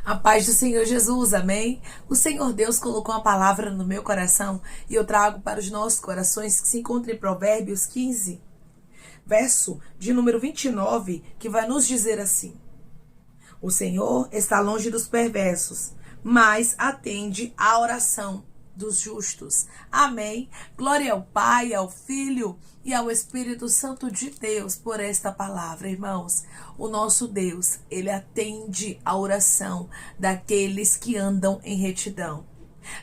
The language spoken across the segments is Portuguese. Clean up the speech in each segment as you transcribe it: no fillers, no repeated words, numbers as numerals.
A paz do Senhor Jesus, amém? O Senhor Deus colocou uma palavra no meu coração e eu trago para os nossos corações que se encontra em Provérbios 15, verso de número 29, que vai nos dizer assim: O Senhor está longe dos perversos, mas atende à oração dos justos. Amém. Glória ao Pai, ao Filho e ao Espírito Santo de Deus por esta palavra, irmãos. O nosso Deus, ele atende a oração daqueles que andam em retidão,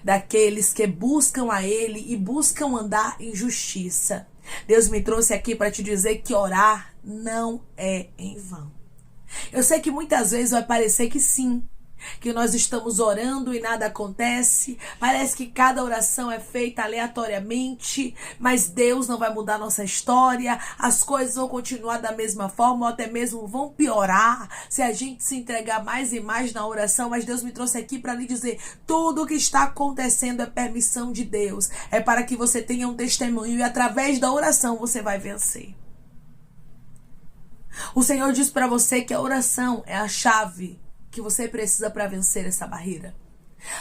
daqueles que buscam a ele e buscam andar em justiça. Deus me trouxe aqui para te dizer que orar não é em vão. Eu sei que muitas vezes vai parecer que sim, que nós estamos orando e nada acontece, parece que cada oração é feita aleatoriamente, mas Deus não vai mudar nossa história, as coisas vão continuar da mesma forma ou até mesmo vão piorar se a gente se entregar mais e mais na oração. Mas Deus me trouxe aqui para lhe dizer: tudo o que está acontecendo é permissão de Deus, é para que você tenha um testemunho e através da oração você vai vencer. O Senhor diz para você que a oração é a chave que você precisa para vencer essa barreira.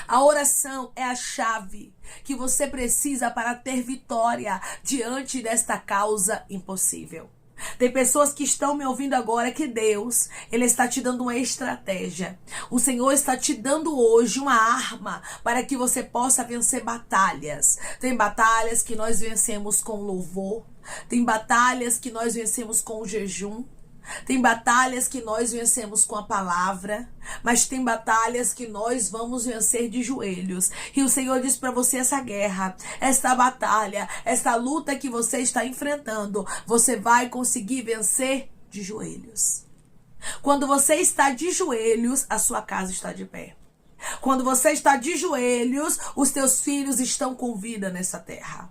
A oração é a chave que você precisa para ter vitória diante desta causa impossível. Tem pessoas que estão me ouvindo agora que Deus, ele está te dando uma estratégia. O Senhor está te dando hoje uma arma para que você possa vencer batalhas. Tem batalhas que nós vencemos com louvor, tem batalhas que nós vencemos com o jejum, tem batalhas que nós vencemos com a palavra, mas tem batalhas que nós vamos vencer de joelhos. E o Senhor diz para você: essa guerra, essa batalha, essa luta que você está enfrentando, você vai conseguir vencer de joelhos. Quando você está de joelhos, a sua casa está de pé. Quando você está de joelhos, os teus filhos estão com vida nessa terra.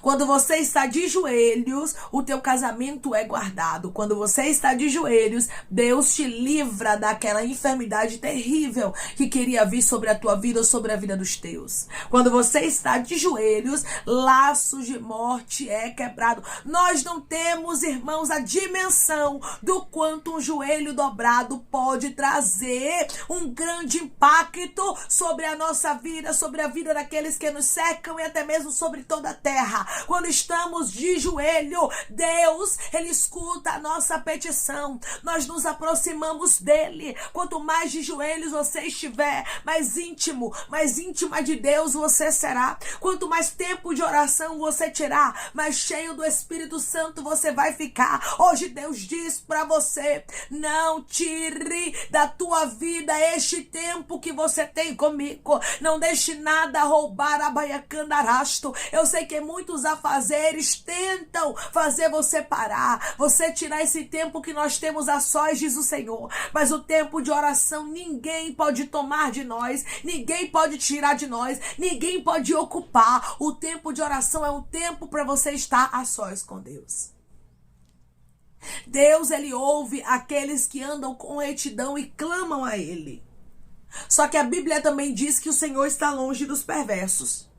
Quando você está de joelhos, o teu casamento é guardado. Quando você está de joelhos, Deus te livra daquela enfermidade terrível que queria vir sobre a tua vida ou sobre a vida dos teus. Quando você está de joelhos, laços de morte é quebrado. Nós não temos, irmãos, a dimensão do quanto um joelho dobrado pode trazer um grande impacto sobre a nossa vida, sobre a vida daqueles que nos cercam e até mesmo sobre toda a terra. Quando estamos de joelho, Deus, ele escuta a nossa petição. Nós nos aproximamos dele. Quanto mais de joelhos você estiver, mais íntima de Deus você será. Quanto mais tempo de oração você tirar, mais cheio do Espírito Santo você vai ficar. Hoje Deus diz para você: não tire da tua vida este tempo que você tem comigo. Não deixe nada roubar a baiacandarasto. Eu sei que muitos afazeres tentam fazer você parar, você tirar esse tempo que nós temos a sós, diz o Senhor. Mas o tempo de oração ninguém pode tomar de nós, ninguém pode tirar de nós, ninguém pode ocupar. O tempo de oração é um tempo para você estar a sós com Deus. Deus, ele ouve aqueles que andam com retidão e clamam a ele. Só que a Bíblia também diz que o Senhor está longe dos perversos.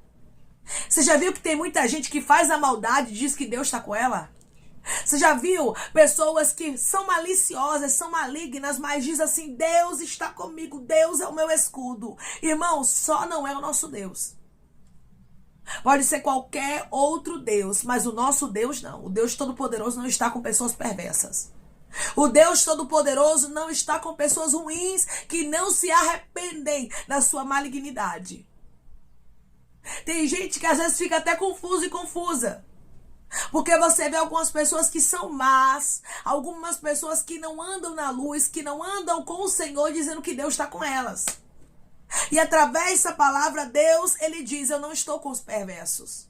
Você já viu que tem muita gente que faz a maldade e diz que Deus está com ela? Você já viu pessoas que são maliciosas, são malignas, mas diz assim: Deus está comigo, Deus é o meu escudo. Irmão, só não é o nosso Deus. Pode ser qualquer outro Deus, mas o nosso Deus não. O Deus Todo-Poderoso não está com pessoas perversas. O Deus Todo-Poderoso não está com pessoas ruins que não se arrependem da sua malignidade. Tem gente que às vezes fica até confuso e confusa, porque você vê algumas pessoas que são más, algumas pessoas que não andam na luz, que não andam com o Senhor, dizendo que Deus está com elas. E através dessa palavra, Deus, ele diz: eu não estou com os perversos.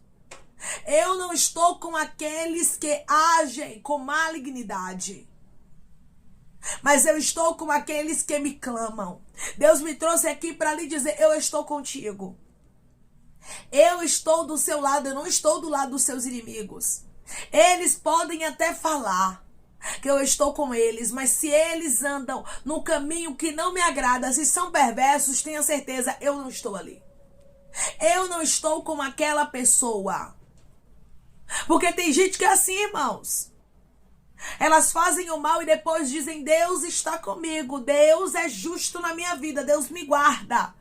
Eu não estou com aqueles que agem com malignidade. Mas eu estou com aqueles que me clamam. Deus me trouxe aqui para lhe dizer: eu estou contigo. Eu estou do seu lado, eu não estou do lado dos seus inimigos. Eles podem até falar que eu estou com eles, mas se eles andam no caminho que não me agrada, se são perversos, tenha certeza, eu não estou ali. Eu não estou com aquela pessoa. Porque tem gente que é assim, irmãos. Elas fazem o mal e depois dizem: Deus está comigo, Deus é justo na minha vida, Deus me guarda.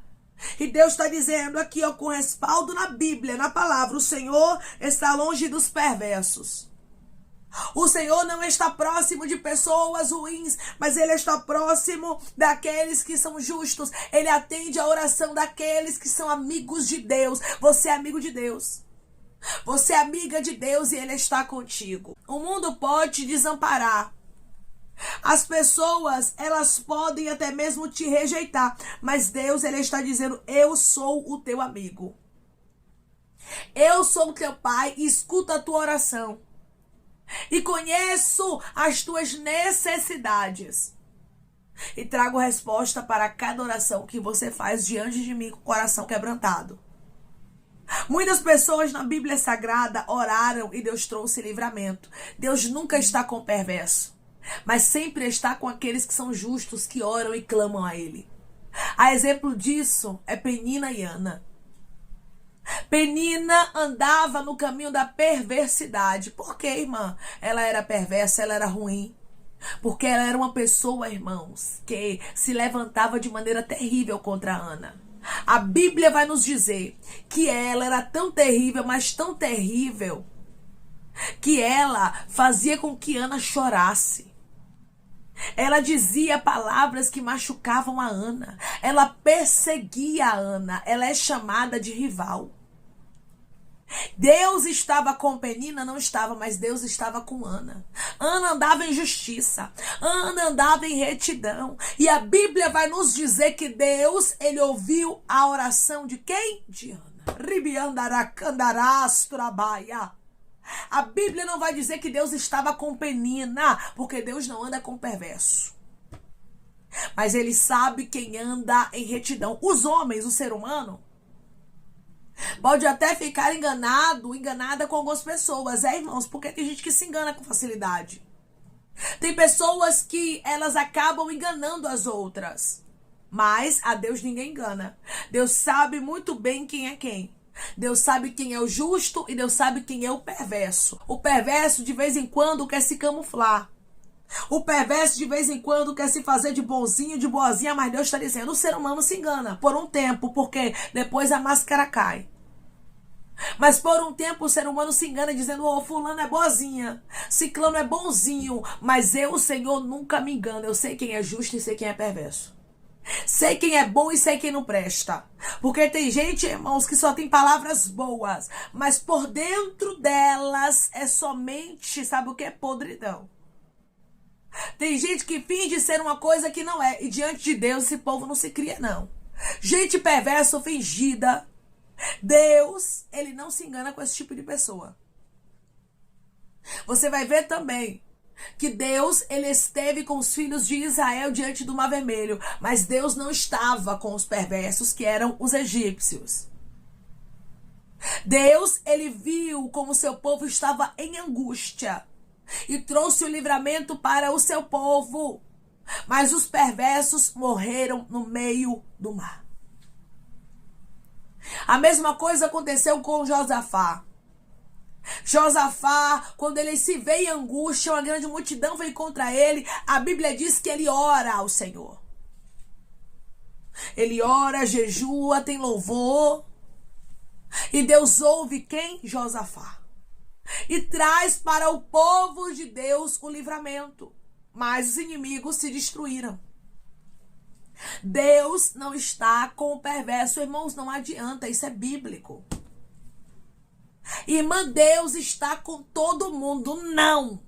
E Deus está dizendo aqui, ó, com respaldo na Bíblia, na palavra: o Senhor está longe dos perversos. O Senhor não está próximo de pessoas ruins, mas Ele está próximo daqueles que são justos. Ele atende a oração daqueles que são amigos de Deus. Você é amigo de Deus. Você é amiga de Deus e Ele está contigo. O mundo pode te desamparar. As pessoas, elas podem até mesmo te rejeitar. Mas Deus, Ele está dizendo: eu sou o teu amigo. Eu sou o teu pai e escuto a tua oração. E conheço as tuas necessidades. E trago resposta para cada oração que você faz diante de mim com o coração quebrantado. Muitas pessoas na Bíblia Sagrada oraram e Deus trouxe livramento. Deus nunca está com o perverso, mas sempre está com aqueles que são justos, que oram e clamam a Ele. A exemplo disso é Penina e Ana. Penina andava no caminho da perversidade. Por quê, irmã? Ela era perversa, ela era ruim. Porque ela era uma pessoa, irmãos, que se levantava de maneira terrível contra Ana. A Bíblia vai nos dizer que ela era tão terrível, mas tão terrível, que ela fazia com que Ana chorasse. Ela dizia palavras que machucavam a Ana. Ela perseguia a Ana. Ela é chamada de rival. Deus estava com Penina? Não estava, mas Deus estava com Ana. Ana andava em justiça. Ana andava em retidão. E a Bíblia vai nos dizer que Deus, Ele ouviu a oração de quem? De Ana. A Bíblia não vai dizer que Deus estava com Penina, porque Deus não anda com perverso. Mas Ele sabe quem anda em retidão. Os homens, o ser humano, pode até ficar enganada com algumas pessoas, irmãos, porque tem gente que se engana com facilidade. Tem pessoas que elas acabam enganando as outras. Mas a Deus ninguém engana. Deus sabe muito bem quem é quem. Deus sabe quem é o justo e Deus sabe quem é o perverso. O perverso de vez em quando quer se camuflar. O perverso de vez em quando quer se fazer de bonzinho, de boazinha, mas Deus está dizendo: o ser humano se engana por um tempo, porque depois a máscara cai. Mas por um tempo o ser humano se engana dizendo: oh, fulano é boazinha, ciclano é bonzinho, mas eu, o Senhor, nunca me engano. Eu sei quem é justo e sei quem é perverso. Sei quem é bom e sei quem não presta. Porque tem gente, irmãos, que só tem palavras boas, mas por dentro delas é somente, sabe o que? É podridão. Tem gente que finge ser uma coisa que não é. E diante de Deus esse povo não se cria, não. Gente perversa, fingida. Deus, Ele não se engana com esse tipo de pessoa. Você vai ver também que Deus, Ele esteve com os filhos de Israel diante do Mar Vermelho, mas Deus não estava com os perversos, que eram os egípcios. Deus, Ele viu como o seu povo estava em angústia e trouxe o livramento para o seu povo, mas os perversos morreram no meio do mar. A mesma coisa aconteceu com Josafá. Josafá, quando ele se vê em angústia, uma grande multidão vem contra ele, a Bíblia diz que ele ora ao Senhor. Ele ora, jejua, tem louvor. E Deus ouve quem? Josafá. E traz para o povo de Deus o livramento. Mas os inimigos se destruíram. Deus não está com o perverso, irmãos, não adianta, isso é bíblico. Irmã, Deus está com todo mundo, não.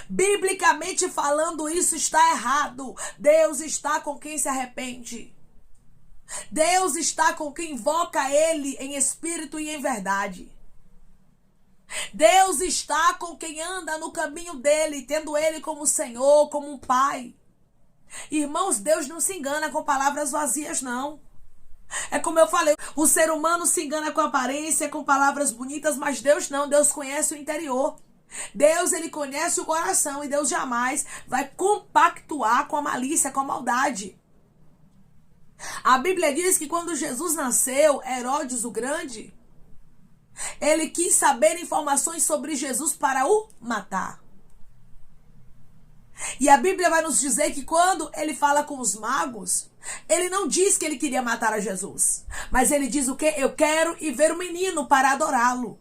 Biblicamente falando, isso está errado. Deus está com quem se arrepende. Deus está com quem invoca Ele em espírito e em verdade. Deus está com quem anda no caminho dele, tendo Ele como Senhor, como um Pai. Irmãos, Deus não se engana com palavras vazias, não. É como eu falei, o ser humano se engana com aparência, com palavras bonitas, mas Deus não. Deus conhece o interior. Deus, Ele conhece o coração e Deus jamais vai compactuar com a malícia, com a maldade. A Bíblia diz que quando Jesus nasceu, Herodes o Grande, ele quis saber informações sobre Jesus para o matar. E a Bíblia vai nos dizer que quando ele fala com os magos, ele não diz que ele queria matar a Jesus. Mas ele diz o quê? Eu quero ir ver o menino para adorá-lo.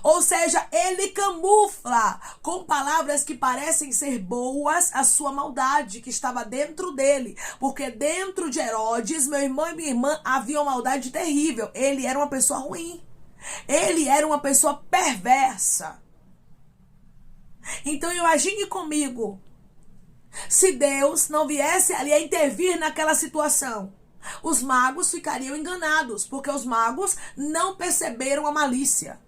Ou seja, ele camufla com palavras que parecem ser boas a sua maldade que estava dentro dele. Porque dentro de Herodes, meu irmão e minha irmã, havia uma maldade terrível. Ele era uma pessoa ruim. Ele era uma pessoa perversa. Então imagine comigo, se Deus não viesse ali a intervir naquela situação, os magos ficariam enganados, porque os magos não perceberam a malícia.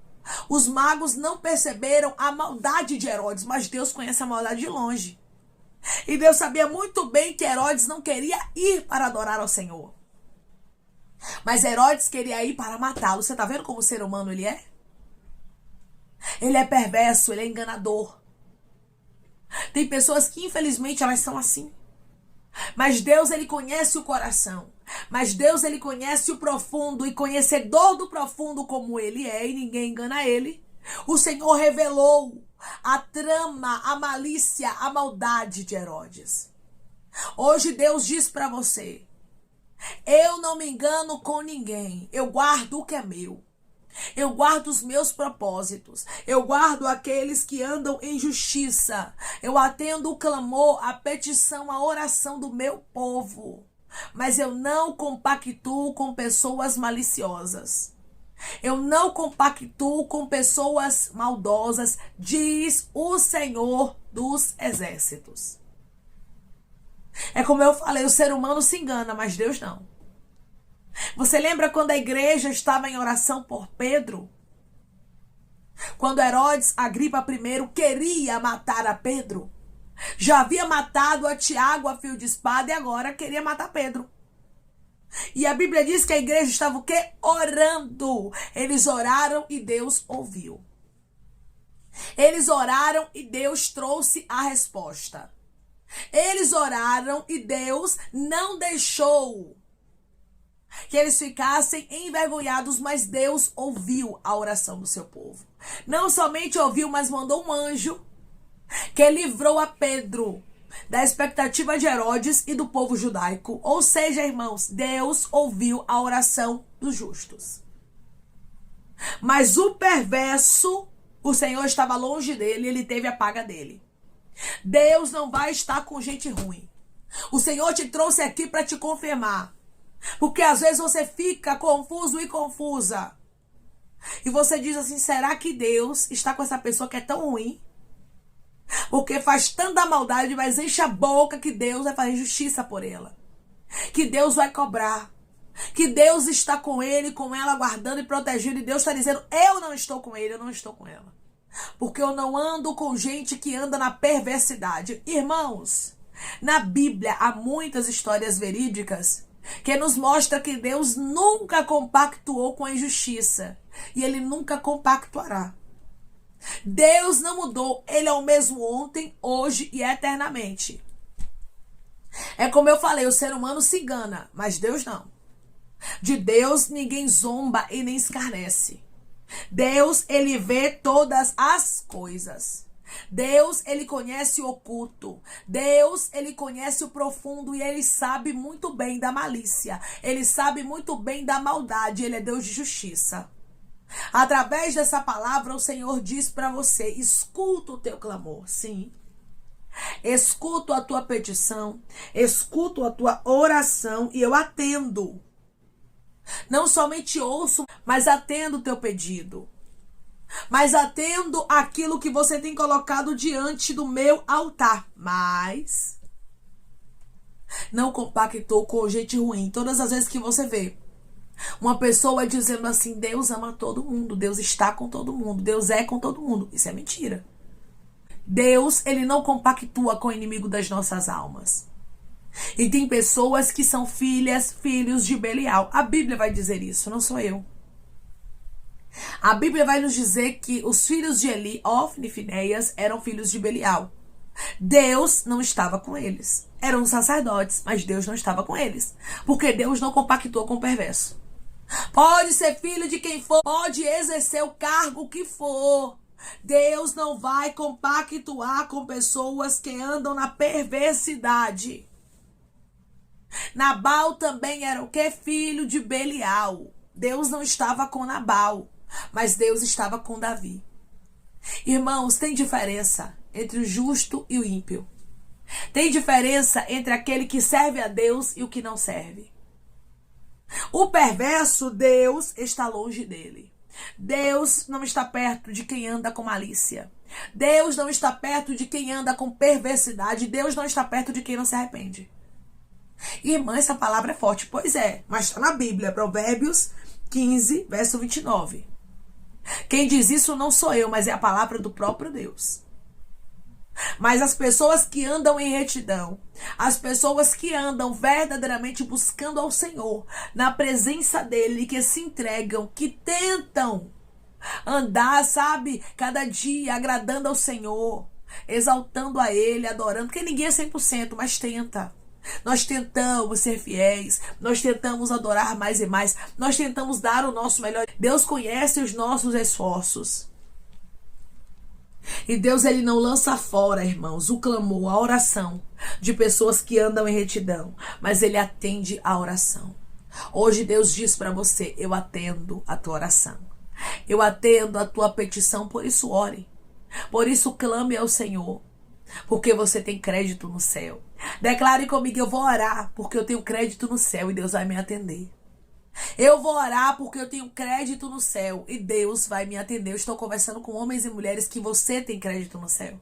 Os magos não perceberam a maldade de Herodes, mas Deus conhece a maldade de longe. E Deus sabia muito bem que Herodes não queria ir para adorar ao Senhor. Mas Herodes queria ir para matá-lo. Você está vendo como o ser humano ele é? Ele é perverso, ele é enganador. Tem pessoas que infelizmente elas são assim. Mas Deus ele conhece o coração. Mas Deus ele conhece o profundo, e conhecedor do profundo como ele é, e ninguém engana ele. O Senhor revelou a trama, a malícia, a maldade de Herodes. Hoje Deus diz para você: eu não me engano com ninguém. Eu guardo o que é meu. Eu guardo os meus propósitos. Eu guardo aqueles que andam em justiça. Eu atendo o clamor, a petição, a oração do meu povo. Mas eu não compactuo com pessoas maliciosas. Eu não compactuo com pessoas maldosas, diz o Senhor dos Exércitos. É como eu falei, o ser humano se engana, mas Deus não. Você lembra quando a igreja estava em oração por Pedro? Quando Herodes Agripa I queria matar a Pedro. Já havia matado a Tiago a fio de espada e agora queria matar Pedro. E a Bíblia diz que a igreja estava o quê? Orando. Eles oraram e Deus ouviu. Eles oraram e Deus trouxe a resposta. Eles oraram e Deus não deixou que eles ficassem envergonhados, mas Deus ouviu a oração do seu povo. Não somente ouviu, mas mandou um anjo que livrou a Pedro da expectativa de Herodes e do povo judaico. Ou seja, irmãos, Deus ouviu a oração dos justos. Mas o perverso, o Senhor estava longe dele, ele teve a paga dele. Deus não vai estar com gente ruim. O Senhor te trouxe aqui para te confirmar. Porque às vezes você fica confuso e confusa. E você diz assim, será que Deus está com essa pessoa que é tão ruim? Porque faz tanta maldade, mas enche a boca que Deus vai fazer justiça por ela. Que Deus vai cobrar. Que Deus está com ele, com ela, guardando e protegendo. E Deus está dizendo, eu não estou com ele, eu não estou com ela. Porque eu não ando com gente que anda na perversidade. Irmãos, na Bíblia há muitas histórias verídicas que nos mostra que Deus nunca compactuou com a injustiça. E ele nunca compactuará. Deus não mudou. Ele é o mesmo ontem, hoje e eternamente. É como eu falei, o ser humano se engana, mas Deus não. De Deus ninguém zomba e nem escarnece. Deus, ele vê todas as coisas. Deus, ele conhece o oculto. Deus, ele conhece o profundo e ele sabe muito bem da malícia. Ele sabe muito bem da maldade. Ele é Deus de justiça. Através dessa palavra, o Senhor diz para você, escuta o teu clamor, sim. Escuto a tua petição, escuto a tua oração e eu atendo. Não somente ouço, mas atendo o teu pedido. Mas atendo aquilo que você tem colocado diante do meu altar. Mas não compactou com gente ruim. Todas as vezes que você vê uma pessoa dizendo assim, Deus ama todo mundo, Deus está com todo mundo, Deus é com todo mundo. Isso é mentira. Deus, ele não compactua com o inimigo das nossas almas. E tem pessoas que são filhos de Belial. A Bíblia vai dizer isso, não sou eu. A Bíblia vai nos dizer que os filhos de Eli, Ofni e Finéias, eram filhos de Belial. Deus não estava com eles. Eram sacerdotes, mas Deus não estava com eles. Porque Deus não compactuou com o perverso. Pode ser filho de quem for, pode exercer o cargo que for, Deus não vai compactuar com pessoas que andam na perversidade. Nabal também era o quê? Filho de Belial. Deus não estava com Nabal, mas Deus estava com Davi. Irmãos, tem diferença entre o justo e o ímpio. Tem diferença entre aquele que serve a Deus e o que não serve. O perverso, Deus está longe dele. Deus não está perto de quem anda com malícia. Deus não está perto de quem anda com perversidade. Deus não está perto de quem não se arrepende. Irmã, essa palavra é forte. Pois é, mas está na Bíblia, Provérbios 15, verso 29. Quem diz isso não sou eu, mas é a palavra do próprio Deus. Mas as pessoas que andam em retidão, as pessoas que andam verdadeiramente buscando ao Senhor, na presença dele, que se entregam, que tentam andar, sabe, cada dia agradando ao Senhor, exaltando a ele, adorando, porque ninguém é 100%, mas tenta. Nós tentamos ser fiéis, nós tentamos adorar mais e mais, nós tentamos dar o nosso melhor. Deus conhece os nossos esforços. E Deus, ele não lança fora, irmãos, o clamor, a oração de pessoas que andam em retidão, mas ele atende a oração. Hoje Deus diz para você: eu atendo a tua oração, eu atendo a tua petição, por isso ore, por isso clame ao Senhor, porque você tem crédito no céu. Declare comigo: eu vou orar porque eu tenho crédito no céu e Deus vai me atender. Eu vou orar porque eu tenho crédito no céu e Deus vai me atender. Eu estou conversando com homens e mulheres que você tem crédito no céu.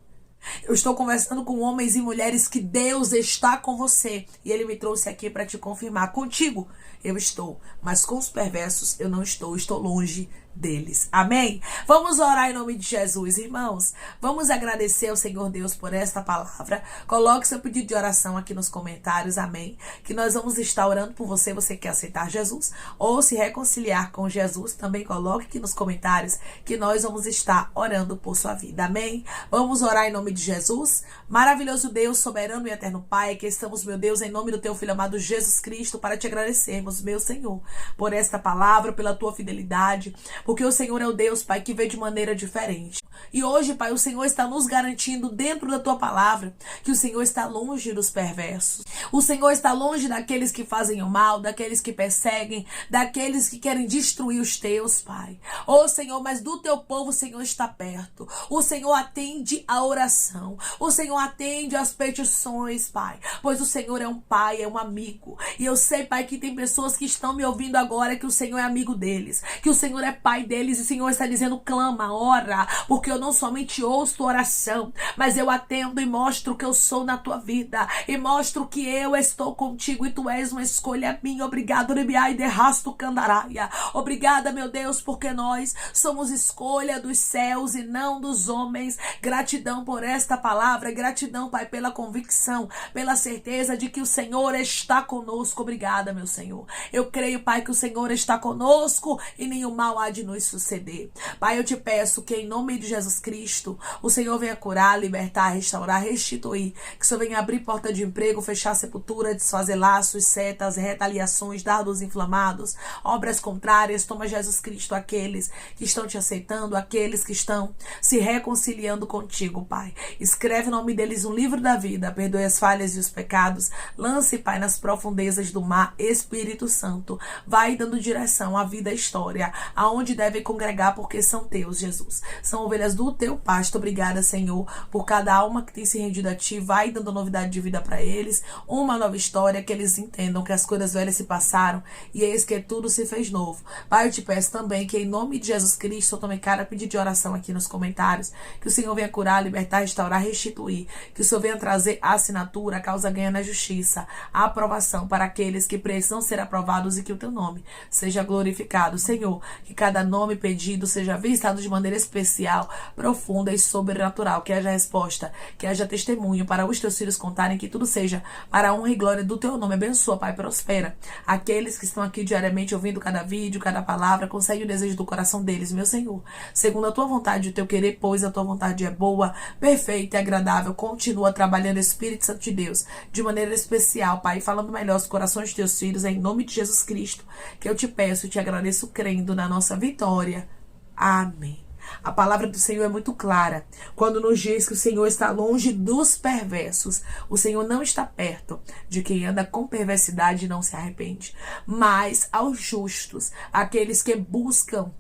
Eu estou conversando com homens e mulheres que Deus está com você. E ele me trouxe aqui para te confirmar. Contigo eu estou, mas com os perversos eu não estou. Estou longe deles. Amém? Vamos orar em nome de Jesus, irmãos. Vamos agradecer ao Senhor Deus por esta palavra. Coloque seu pedido de oração aqui nos comentários. Amém? Que nós vamos estar orando por você. Você quer aceitar Jesus ou se reconciliar com Jesus? Também coloque aqui nos comentários que nós vamos estar orando por sua vida. Amém? Vamos orar em nome de Jesus. Maravilhoso Deus, soberano e eterno Pai, que estamos, meu Deus, em nome do teu Filho amado Jesus Cristo, para te agradecermos, meu Senhor, por esta palavra, pela tua fidelidade, porque o Senhor é o Deus, Pai, que vê de maneira diferente. E hoje, Pai, o Senhor está nos garantindo dentro da tua palavra que o Senhor está longe dos perversos. O Senhor está longe daqueles que fazem o mal, daqueles que perseguem, daqueles que querem destruir os teus, Pai. Ô Senhor, mas do teu povo o Senhor está perto. O Senhor atende a oração. O Senhor atende as petições, Pai. Pois o Senhor é um pai, é um amigo. E eu sei, Pai, que tem pessoas que estão me ouvindo agora que o Senhor é amigo deles, que o Senhor é pai deles, e o Senhor está dizendo: clama, ora, porque eu não somente ouço tua oração, mas eu atendo e mostro que eu sou na tua vida, e mostro que eu estou contigo e tu és uma escolha minha. Obrigado, Rebiai de Rasto Candaraia. Obrigada, meu Deus, porque nós somos escolha dos céus e não dos homens. Gratidão por esta palavra, gratidão, Pai, pela convicção, pela certeza de que o Senhor está conosco. Obrigada, meu Senhor. Eu creio, Pai, que o Senhor está conosco e nenhum mal há de nos suceder. Pai, eu te peço que em nome de Jesus Cristo, o Senhor venha curar, libertar, restaurar, restituir, que o Senhor venha abrir porta de emprego, fechar sepultura, desfazer laços, setas, retaliações, dardos inflamados, obras contrárias. Toma, Jesus Cristo, aqueles que estão te aceitando, aqueles que estão se reconciliando contigo, Pai. Escreve o nome deles no livro da vida, perdoe as falhas e os pecados, lance, Pai, nas profundezas do mar. Espírito Santo, vai dando direção à vida e à história, aonde devem congregar, porque são teus, Jesus. São ovelhas do teu pasto. Obrigada, Senhor, por cada alma que tem se rendido a ti. Vai dando novidade de vida para eles, uma nova história, que eles entendam que as coisas velhas se passaram e eis que tudo se fez novo. Pai, eu te peço também que em nome de Jesus Cristo, eu também quero pedir de oração aqui nos comentários, que o Senhor venha curar, libertar, restaurar, restituir, que o Senhor venha trazer a assinatura, a causa ganha na justiça, a aprovação para aqueles que precisam ser aprovados e que o teu nome seja glorificado. Senhor, que cada nome pedido seja visitado de maneira especial, profunda e sobrenatural, que haja resposta, que haja testemunho para os teus filhos contarem, que tudo seja para a honra e glória do teu nome. Abençoa, Pai, prospera aqueles que estão aqui diariamente ouvindo cada vídeo, cada palavra, concede o desejo do coração deles, meu Senhor, segundo a tua vontade e o teu querer, pois a tua vontade é boa, perfeita e agradável. Continua trabalhando, Espírito Santo de Deus, de maneira especial, Pai, falando melhor os corações dos teus filhos, em nome de Jesus Cristo, que eu te peço e te agradeço crendo na nossa vitória. Amém. A palavra do Senhor é muito clara quando nos diz que o Senhor está longe dos perversos. O Senhor não está perto de quem anda com perversidade e não se arrepende. Mas aos justos, aqueles que buscam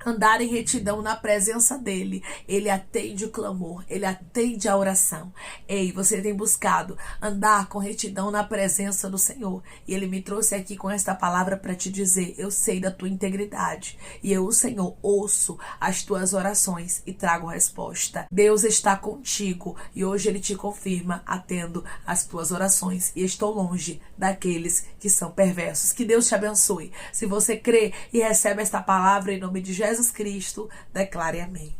andar em retidão na presença dele, ele atende o clamor, ele atende a oração. Ei, você tem buscado andar com retidão na presença do Senhor, e ele me trouxe aqui com esta palavra para te dizer: eu sei da tua integridade, e eu, o Senhor, ouço as tuas orações e trago resposta. Deus está contigo, e hoje ele te confirma: atendo as tuas orações e estou longe daqueles que são perversos. Que Deus te abençoe. Se você crê e recebe esta palavra em nome de Jesus Cristo, declare amém.